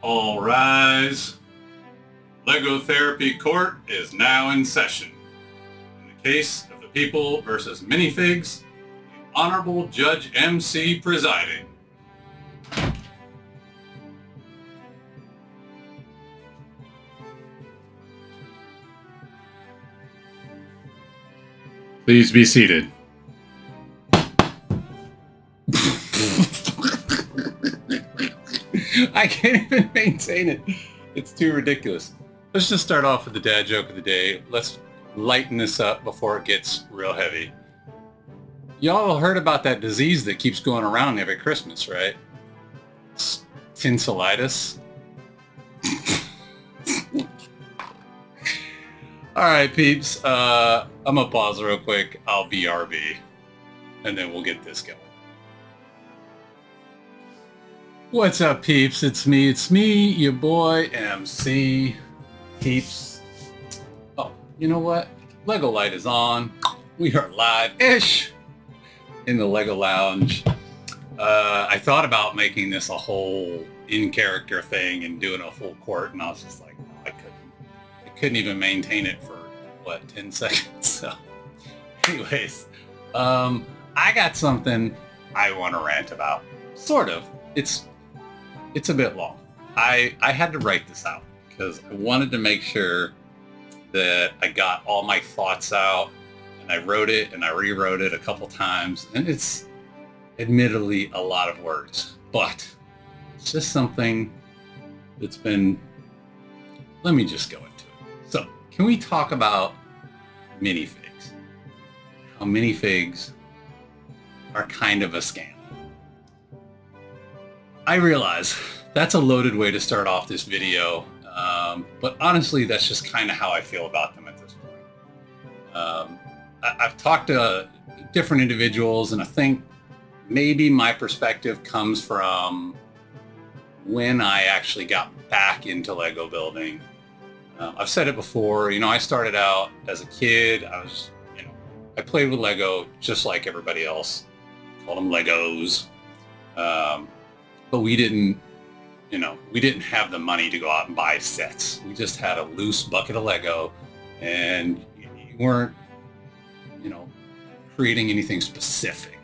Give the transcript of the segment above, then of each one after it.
All rise. Lego Therapy Court is now in session. In the case of the People versus Minifigs, the Honorable Judge MC presiding. Please be seated. I can't even maintain it. It's too ridiculous. Let's just start off with the dad joke of the day. Let's lighten this up before it gets real heavy. Y'all heard about that disease that keeps going around every Christmas, right? It's tinselitis. All right, peeps. I'm gonna pause real quick. I'll BRB, and then we'll get this going. What's up, peeps? It's me, your boy MC. Peeps. Oh, you know what? Lego light is on. We are live-ish in the Lego Lounge. I thought about making this a whole in-character thing and doing a full court, and I was just like, no, I couldn't even maintain it for, what, 10 seconds? So, anyways, I got something I want to rant about. Sort of. It's a bit long. I had to write this out because I wanted to make sure that I got all my thoughts out, and I wrote it and I rewrote it a couple times, and it's admittedly a lot of words, but it's just something that's been, let me just go into it. So, can we talk about minifigs? How minifigs are kind of a scam. I realize that's a loaded way to start off this video, but honestly, that's just kind of how I feel about them at this point. I've talked to different individuals, and I think maybe my perspective comes from when I actually got back into Lego building. I've said it before, I started out as a kid. I played with Lego just like everybody else. Called them Legos. But we didn't have the money to go out and buy sets. We just had a loose bucket of Lego, and you weren't, creating anything specific,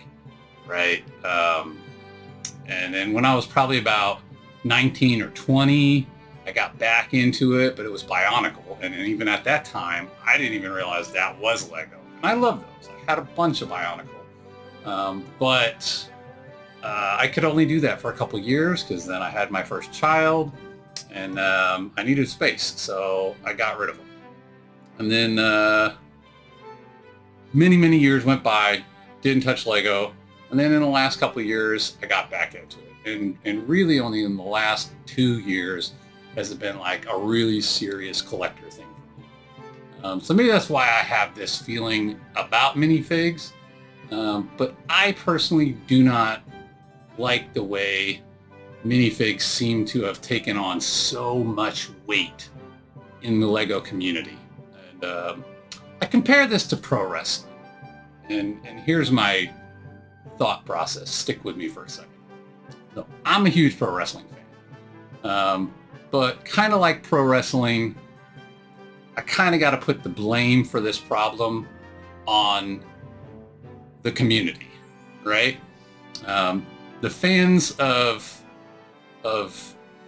right? And then when I was probably about 19 or 20, I got back into it, but it was Bionicle. And even at that time, I didn't even realize that was Lego. And I love those. I had a bunch of Bionicle. But I could only do that for a couple years because then I had my first child, and I needed space, so I got rid of them. And then many years went by, didn't touch Lego, and then in the last couple of years I got back into it, and really only in the last 2 years has it been like a really serious collector thing for me. So maybe that's why I have this feeling about minifigs, but I personally do not like the way minifigs seem to have taken on so much weight in the Lego community. And I compare this to pro wrestling. And here's my thought process. Stick with me for a second. So, I'm a huge pro wrestling fan. But kind of like pro wrestling, I kind of got to put the blame for this problem on the community, right? The fans of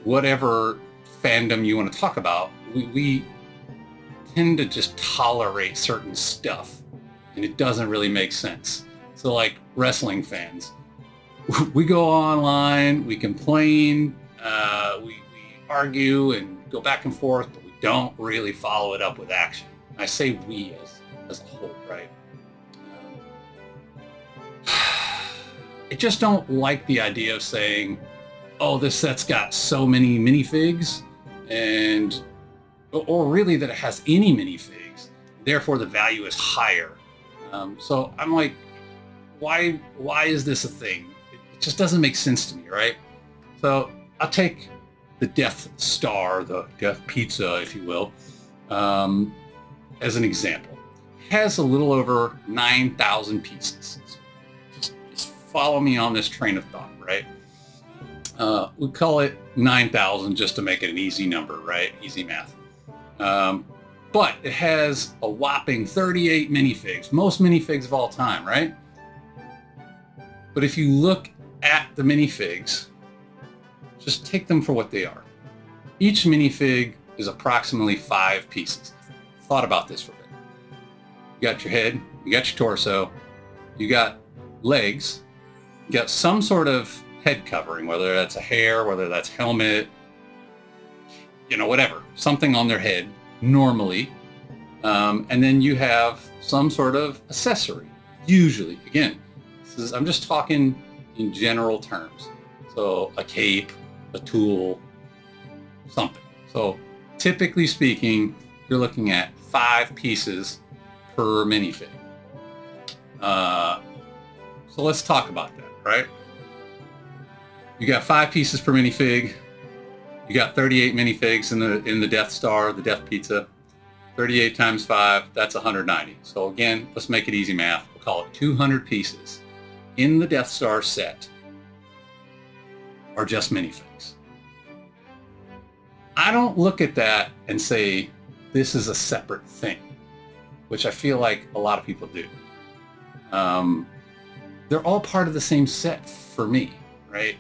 whatever fandom you want to talk about, we tend to just tolerate certain stuff, and it doesn't really make sense. So like wrestling fans, we go online, we complain, we argue and go back and forth, but we don't really follow it up with action. I say we as a whole, right? I just don't like the idea of saying, oh, this set's got so many minifigs, or really that it has any minifigs, therefore the value is higher. So I'm like, why is this a thing? It just doesn't make sense to me, right? So I'll take the Death Star, the Death Pizza, if you will, as an example. It has a little over 9,000 pieces. Just follow me on this train of thought, right? We call it 9,000 just to make it an easy number, right? Easy math. But it has a whopping 38 minifigs, most minifigs of all time, right? But if you look at the minifigs, just take them for what they are. Each minifig is approximately 5 pieces. Thought about this for a bit. You got your head, you got your torso, you got legs, you got some sort of head covering, whether that's a hair, whether that's helmet, you know, whatever, something on their head normally. And then you have some sort of accessory, usually. Again, I'm just talking in general terms. So a cape, a tool, something. So typically speaking, you're looking at 5 pieces per minifig. So let's talk about that, right? You got 5 pieces per minifig. You got 38 minifigs in the Death Star, the Death Pizza. 38 times 5, that's 190. So again, let's make it easy math. We'll call it 200 pieces in the Death Star set are just minifigs. I don't look at that and say this is a separate thing, which I feel like a lot of people do. They're all part of the same set for me, right?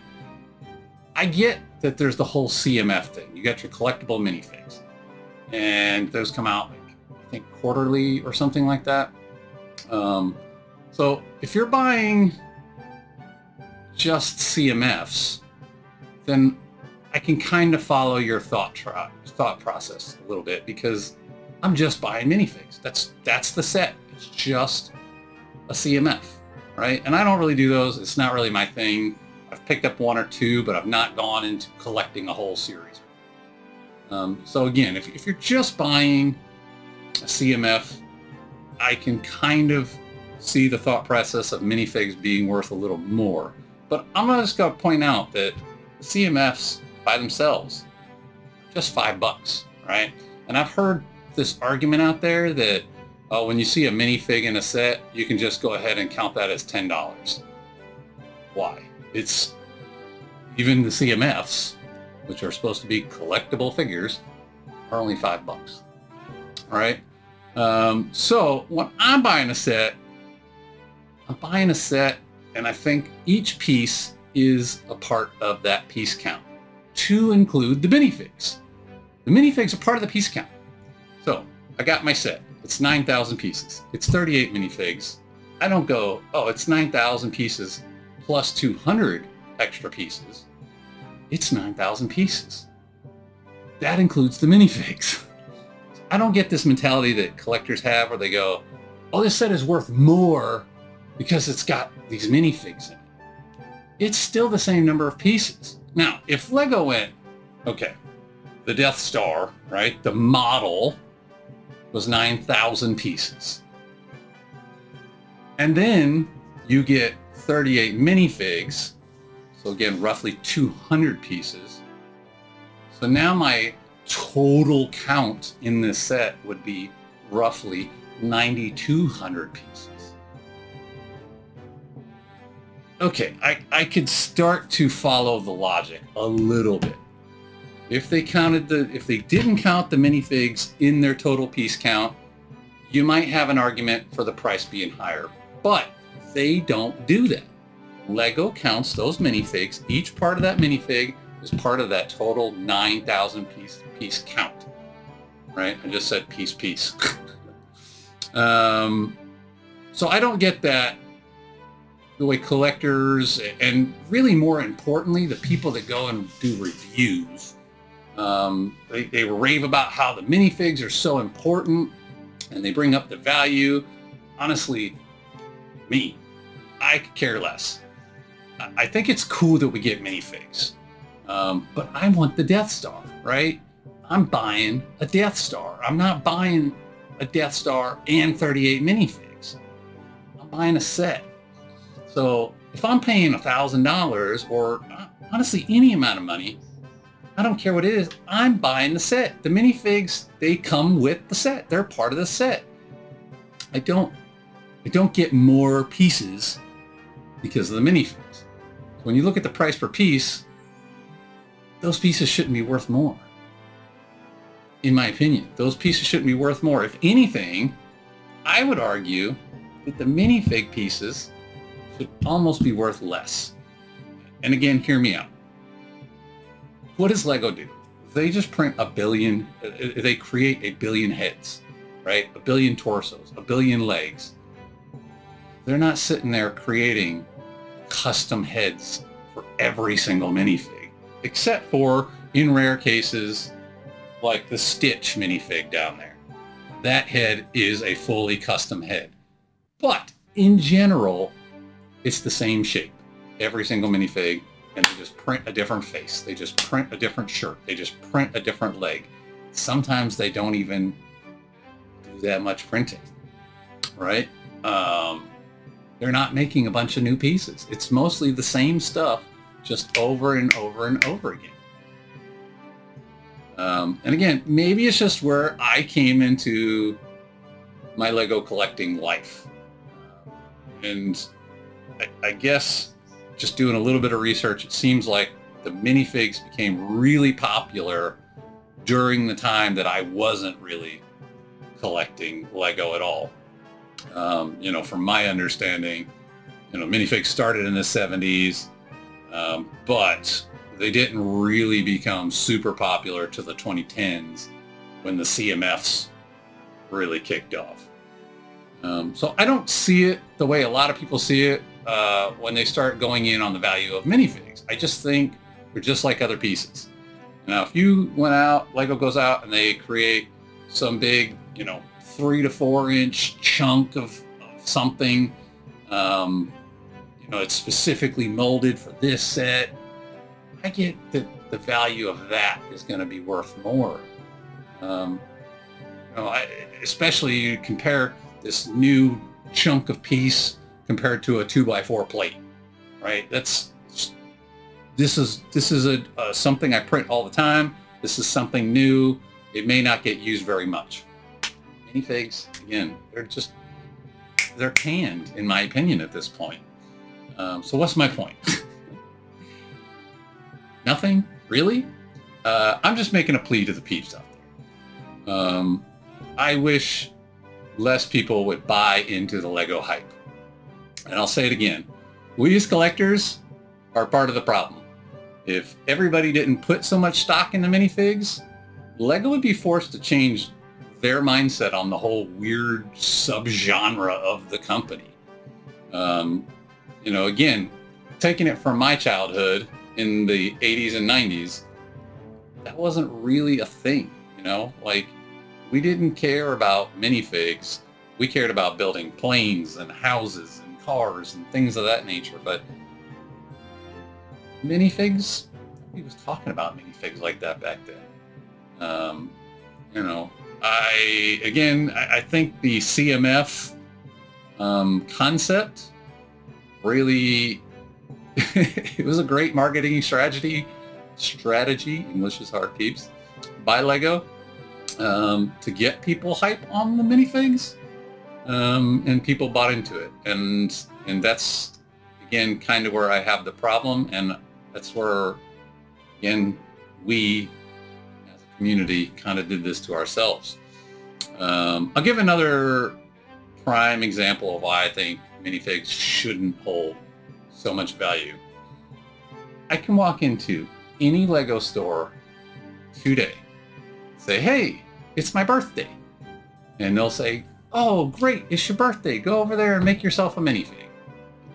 I get that there's the whole CMF thing. You got your collectible minifigs, and those come out, like, I think quarterly or something like that. So if you're buying just CMFs, then I can kind of follow your thought process a little bit, because I'm just buying minifigs. That's the set. It's just a CMF, right? And I don't really do those. It's not really my thing. I've picked up 1 or 2, but I've not gone into collecting a whole series. So again, if you're just buying a CMF, I can kind of see the thought process of minifigs being worth a little more. But I'm just going to point out that CMFs by themselves, just $5, right? And I've heard this argument out there that when you see a minifig in a set, you can just go ahead and count that as $10. Why? It's even the CMFs, which are supposed to be collectible figures, are only $5. All right. So when I'm buying a set, and I think each piece is a part of that piece count, to include the minifigs. The minifigs are part of the piece count. So I got my set. It's 9,000 pieces. It's 38 minifigs. I don't go, oh, it's 9,000 pieces plus 200 extra pieces. It's 9,000 pieces. That includes the minifigs. I don't get this mentality that collectors have where they go, oh, this set is worth more because it's got these minifigs in it. It's still the same number of pieces. Now, if Lego went, okay, the Death Star, right, the model was 9,000 pieces. And then you get 38 minifigs, so again, roughly 200 pieces. So now my total count in this set would be roughly 9,200 pieces. Okay, I could start to follow the logic a little bit. If they didn't count the minifigs in their total piece count, you might have an argument for the price being higher, but they don't do that. Lego counts those minifigs. Each part of that minifig is part of that total 9,000 piece count, right? I just said piece. So I don't get that. The way collectors, and really more importantly, the people that go and do reviews, they rave about how the minifigs are so important and they bring up the value. Honestly, I could care less. I think it's cool that we get minifigs, but I want the Death Star, right? I'm buying a Death Star. I'm not buying a Death Star and 38 minifigs. I'm buying a set. So if I'm paying $1,000 or honestly any amount of money, I don't care what it is, I'm buying the set. The minifigs, they come with the set. They're part of the set. I don't get more pieces because of the minifigs. When you look at the price per piece, those pieces shouldn't be worth more. In my opinion, those pieces shouldn't be worth more. If anything, I would argue that the minifig pieces should almost be worth less. And again, hear me out. What does Lego do? They just print a billion, they create a billion heads, right? A billion torsos, a billion legs. They're not sitting there creating custom heads for every single minifig, except for in rare cases, like the Stitch minifig down there. That head is a fully custom head. But in general, it's the same shape. Every single minifig, and they just print a different face. They just print a different shirt. They just print a different leg. Sometimes they don't even do that much printing, right? They're not making a bunch of new pieces. It's mostly the same stuff, just over and over and over again. And again, maybe it's just where I came into my Lego collecting life. And I guess just doing a little bit of research, it seems like the minifigs became really popular during the time that I wasn't really collecting Lego at all. You know, from my understanding, you know, minifigs started in the 70s, but they didn't really become super popular to the 2010s when the CMFs really kicked off. So I don't see it the way a lot of people see it when they start going in on the value of minifigs. I just think they're just like other pieces. Now, if you went out, Lego goes out and they create some big, you know, 3 to 4 inch chunk of something, you know, it's specifically molded for this set, I get that the value of that is going to be worth more. You know, especially you compare this new chunk of piece compared to a 2x4 plate, right? This is something I print all the time. This is something new. It may not get used very much. Minifigs, again, they're canned, in my opinion, at this point. So what's my point? Nothing, really? I'm just making a plea to the peeps out there. I wish less people would buy into the Lego hype. And I'll say it again. We as collectors are part of the problem. If everybody didn't put so much stock in the minifigs, Lego would be forced to change their mindset on the whole weird subgenre of the company. You know, again, taking it from my childhood in the 80s and 90s, that wasn't really a thing, you know? Like, we didn't care about minifigs. We cared about building planes and houses and cars and things of that nature, but minifigs, nobody was talking about minifigs like that back then. You know, I think the CMF concept really, it was a great marketing strategy, English is hard, peeps, by Lego, to get people hype on the minifigs, and people bought into it, and that's, again, kind of where I have the problem, and that's where, again, we as a community kind of did this to ourselves. I'll give another prime example of why I think minifigs shouldn't hold so much value. I can walk into any Lego store today, say, hey, it's my birthday. And they'll say, oh, great, it's your birthday. Go over there and make yourself a minifig.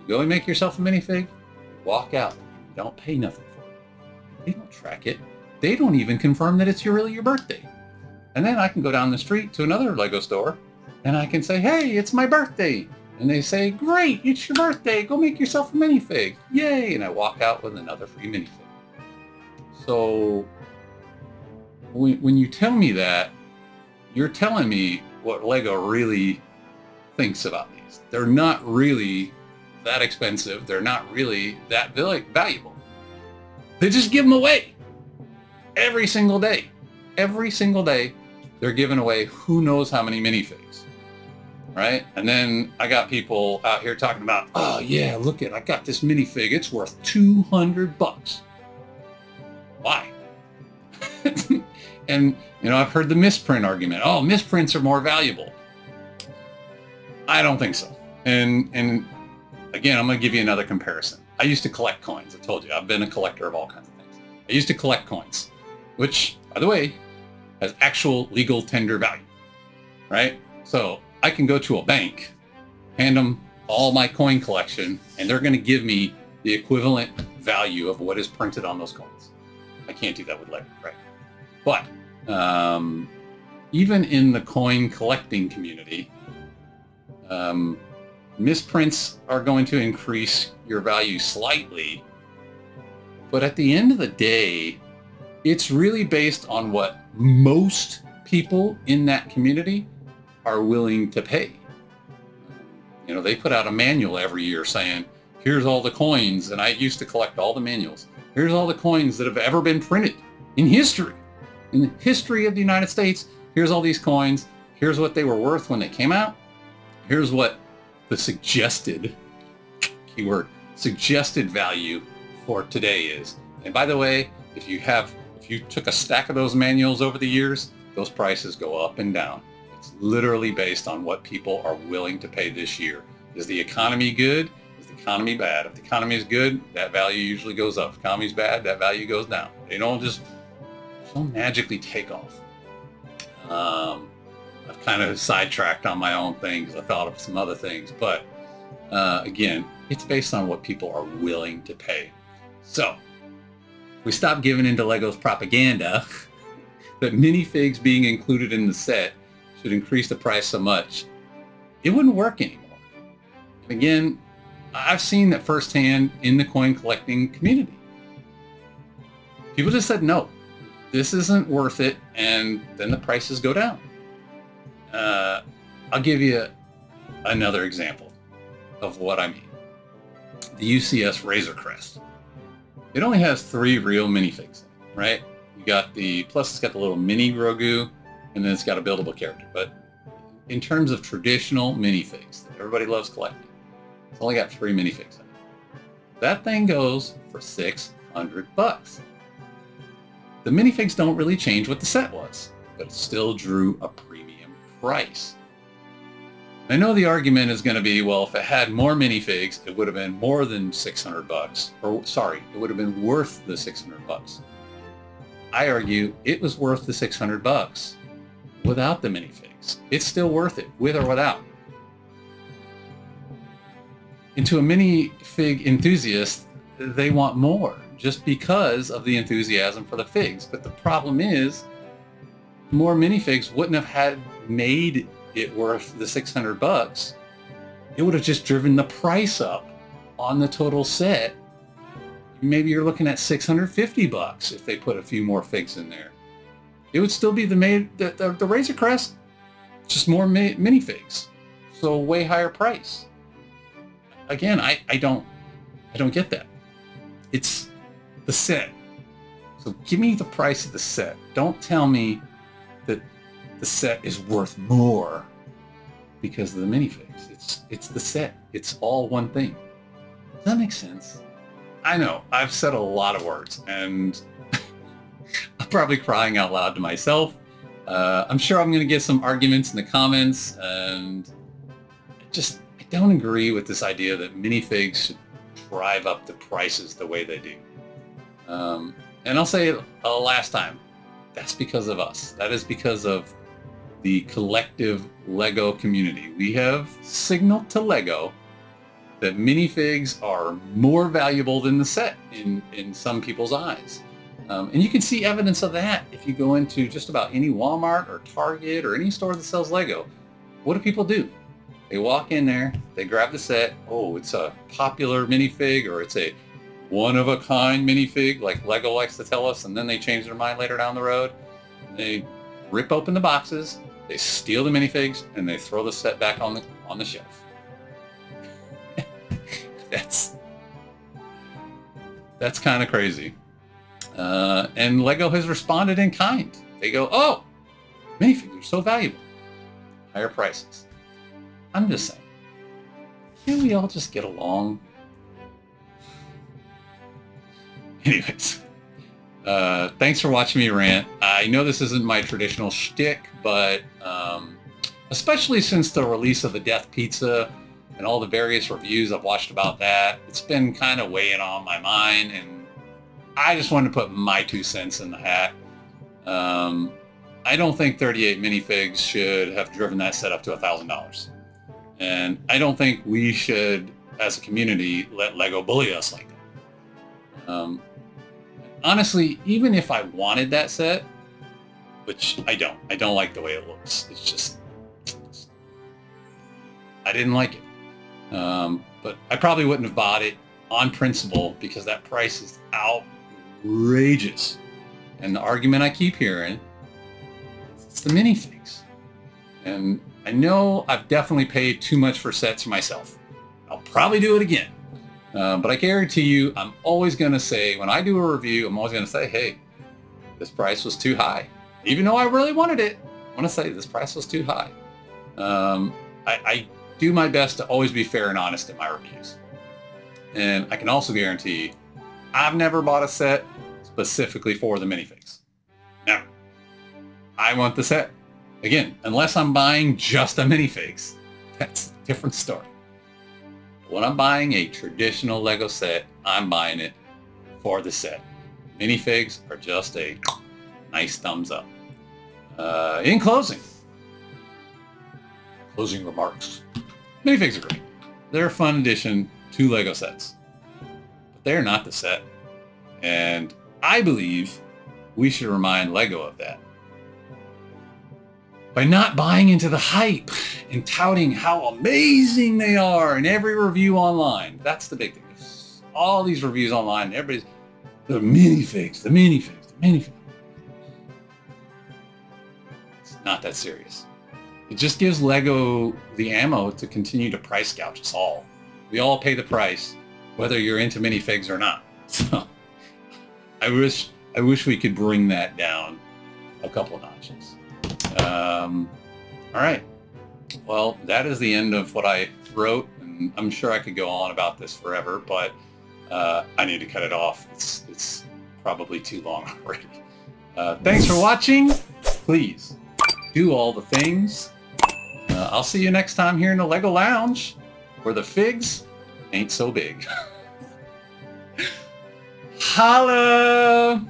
You go and make yourself a minifig, walk out. You don't pay nothing for it. They don't track it. They don't even confirm that it's really your birthday. And then I can go down the street to another Lego store and I can say, hey, it's my birthday. And they say, great, it's your birthday. Go make yourself a minifig. Yay. And I walk out with another free minifig. So when you tell me that, you're telling me what Lego really thinks about these. They're not really that expensive. They're not really that valuable. They just give them away every single day. Every single day, they're giving away who knows how many minifigs, right? And then I got people out here talking about, oh yeah, look I got this minifig. It's worth $200. Why? And, you know, I've heard the misprint argument. Oh, misprints are more valuable. I don't think so. And again, I'm going to give you another comparison. I used to collect coins. I told you, I've been a collector of all kinds of things. I used to collect coins, which, by the way, has actual legal tender value, right? So I can go to a bank, hand them all my coin collection, and they're going to give me the equivalent value of what is printed on those coins. I can't do that with Lego, right? But even in the coin collecting community, misprints are going to increase your value slightly, but at the end of the day, it's really based on what most people in that community are willing to pay. You know, they put out a manual every year saying, here's all the coins, and I used to collect all the manuals. Here's all the coins that have ever been printed in history. In the history of the United States, here's all these coins. Here's what they were worth when they came out. Here's what the suggested, keyword, suggested value for today is. And by the way, if you took a stack of those manuals over the years, those prices go up and down. It's literally based on what people are willing to pay this year. Is the economy good? Is the economy bad? If the economy is good, that value usually goes up. If the economy is bad, that value goes down. They don't just magically take off. I've kind of sidetracked on my own things. I thought of some other things, but again, it's based on what people are willing to pay. So if we stop giving into Lego's propaganda that minifigs being included in the set should increase the price so much, it wouldn't work anymore. And again, I've seen that firsthand in the coin collecting community. People just said, no, this isn't worth it, and then the prices go down. I'll give you another example of what I mean. The UCS Razor Crest. It only has 3 real minifigs, right? You got plus it's got the little mini Grogu, and then it's got a buildable character. But in terms of traditional minifigs that everybody loves collecting, it's only got 3 minifigs in it. That thing goes for $600. The minifigs don't really change what the set was, but it still drew a premium price. I know the argument is going to be, well, if it had more minifigs, it would have been more than $600. Or sorry, it would have been worth the $600. I argue it was worth the $600 without the minifigs. It's still worth it, with or without. And to a minifig enthusiast, they want more, just because of the enthusiasm for the figs. But the problem is, more minifigs wouldn't have had made it worth the $600. It would have just driven the price up on the total set. Maybe you're looking at $650 if they put a few more figs in there. It would still be the Razor Crest, just more minifigs, so way higher price. Again, I don't get that. It's the set. So give me the price of the set. Don't tell me that the set is worth more because of the minifigs. It's the set. It's all one thing. Does that make sense? I know, I've said a lot of words, and I'm probably crying out loud to myself. I'm sure I'm going to get some arguments in the comments, and I don't agree with this idea that minifigs should drive up the prices the way they do. And I'll say it last time, that's because of us. That is because of the collective Lego community. We have signaled to Lego that minifigs are more valuable than the set in some people's eyes. And you can see evidence of that if you go into just about any Walmart or Target or any store that sells Lego. What do people do? They walk in there, they grab the set. Oh, it's a popular minifig, or it's a one-of-a-kind minifig, like Lego likes to tell us, and then they change their mind later down the road. They rip open the boxes, they steal the minifigs, and they throw the set back on the shelf. That's kind of crazy. And Lego has responded in kind. They go, oh, minifigs are so valuable. Higher prices. I'm just saying, can't we all just get along? Anyways, Thanks for watching me rant. I know this isn't my traditional shtick, but especially since the release of the Death Pizza and all the various reviews I've watched about that, it's been kind of weighing on my mind, and I just wanted to put my 2 cents in the hat. I don't think 38 minifigs should have driven that set up to $1,000. And I don't think we should, as a community, let LEGO bully us like that. Honestly, even if I wanted that set, which I don't like the way it looks. It's just, I didn't like it. But I probably wouldn't have bought it on principle because that price is outrageous. And the argument I keep hearing, it's the minifigs. And I know I've definitely paid too much for sets myself. I'll probably do it again. But I guarantee you, I'm always going to say, when I do a review, I'm always going to say, hey, this price was too high. Even though I really wanted it, I want to say this price was too high. I do my best to always be fair and honest in my reviews. And I can also guarantee I've never bought a set specifically for the minifigs. Never. I want the set. Again, unless I'm buying just a minifigs, that's a different story. When I'm buying a traditional LEGO set, I'm buying it for the set. Minifigs are just a nice thumbs up. In closing remarks. Minifigs are great. They're a fun addition to LEGO sets. But they're not the set. And I believe we should remind LEGO of that. By not buying into the hype and touting how amazing they are in every review online. That's the big thing. There's all these reviews online, and everybody's, the minifigs, the minifigs, the minifigs. It's not that serious. It just gives LEGO the ammo to continue to price gouge us all. We all pay the price, whether you're into minifigs or not. So I wish we could bring that down a couple of notches. All right. Well, that is the end of what I wrote, and I'm sure I could go on about this forever, but I need to cut it off. It's probably too long already. Thanks for watching. Please do all the things. I'll see you next time here in the LEGO Lounge, where the figs ain't so big. Holla!